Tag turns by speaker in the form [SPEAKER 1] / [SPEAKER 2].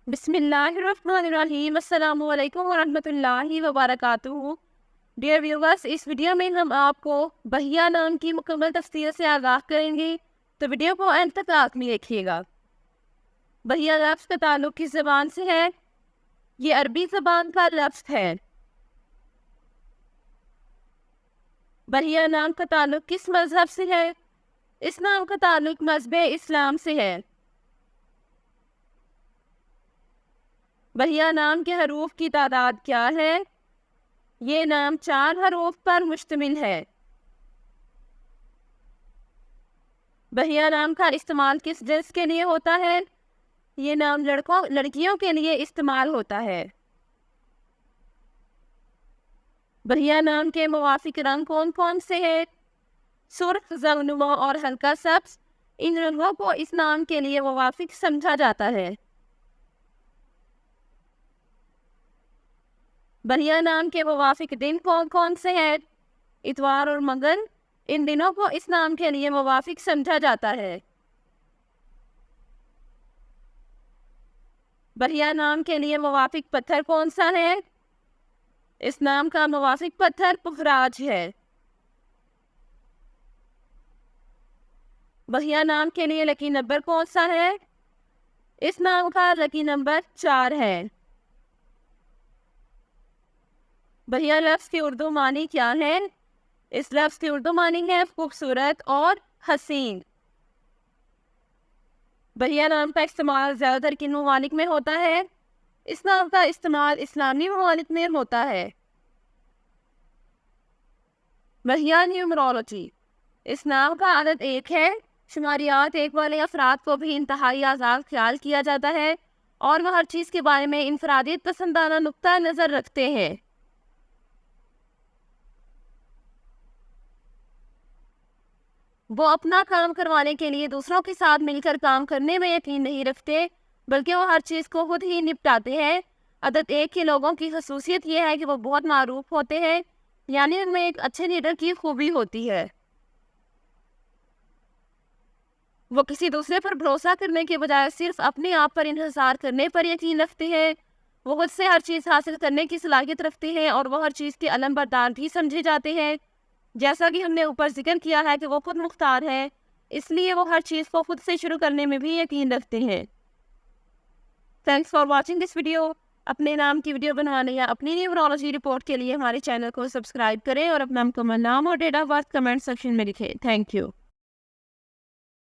[SPEAKER 1] بسم اللہ الرحمن الرحیم۔ السلام علیکم ورحمۃ اللہ وبرکاتہ۔ ڈیئر ویورز، اس ویڈیو میں ہم آپ کو بہیہ نام کی مکمل تفسیر سے آگاہ کریں گے، تو ویڈیو کو اینڈ تک لازمی دیکھیے گا۔ بہیہ لفظ کا تعلق کس زبان سے ہے؟ یہ عربی زبان کا لفظ ہے۔ بہیہ نام کا تعلق کس مذہب سے ہے؟ اس نام کا تعلق مذہب اسلام سے ہے۔ بہیہ نام کے حروف کی تعداد کیا ہے؟ یہ نام 4 حروف پر مشتمل ہے۔ بہیہ نام کا استعمال کس جنس کے لیے ہوتا ہے؟ یہ نام لڑکیوں کے لیے استعمال ہوتا ہے۔ بہیہ نام کے موافق رنگ کون کون سے ہیں؟ سرخ، زرنما اور ہلکا سبز، ان رنگوں کو اس نام کے لیے موافق سمجھا جاتا ہے۔ بہیہ نام کے موافق دن کون کون سے ہیں؟ اتوار اور منگل، ان دنوں کو اس نام کے لیے موافق سمجھا جاتا ہے۔ بہیہ نام کے لیے موافق پتھر کون سا ہے؟ اس نام کا موافق پتھر پخراج ہے۔ بہیہ نام کے لیے لکی نمبر کون سا ہے؟ اس نام کا لکی نمبر 4 ہے۔ بہیہ لفظ کی اردو معنی کیا ہے؟ اس لفظ کی اردو معنی ہے خوبصورت اور حسین۔ بہیہ نام کا استعمال زیادہ تر کن ممالک میں ہوتا ہے؟ اس نام کا استعمال اسلامی ممالک میں ہوتا ہے۔ بہیہ نیومرولوجی، اس نام کا عدد 1 ہے۔ شماریات 1 والے افراد کو بھی انتہائی آزاد خیال کیا جاتا ہے اور وہ ہر چیز کے بارے میں انفرادیت پسندانہ نقطہ نظر رکھتے ہیں۔ وہ اپنا کام کروانے کے لیے دوسروں کے ساتھ مل کر کام کرنے میں یقین نہیں رکھتے، بلکہ وہ ہر چیز کو خود ہی نپٹاتے ہیں۔ عدد 1 کے لوگوں کی خصوصیت یہ ہے کہ وہ بہت معروف ہوتے ہیں، یعنی ان میں ایک اچھے لیڈر کی خوبی ہوتی ہے۔ وہ کسی دوسرے پر بھروسہ کرنے کے بجائے صرف اپنے آپ پر انحصار کرنے پر یقین رکھتے ہیں۔ وہ خود سے ہر چیز حاصل کرنے کی صلاحیت رکھتے ہیں اور وہ ہر چیز کے علم بردار بھی سمجھے جاتے ہیں۔ جیسا کہ ہم نے اوپر ذکر کیا ہے کہ وہ خود مختار ہے، اس لیے وہ ہر چیز کو خود سے شروع کرنے میں بھی یقین رکھتے ہیں۔ Thanks for watching this video. اپنے نام کی ویڈیو بنوانے یا اپنی نیورولوجی رپورٹ کے لیے ہمارے چینل کو سبسکرائب کریں اور اپنا مکمل نام اور date of birth comment section میں لکھیں۔ Thank you.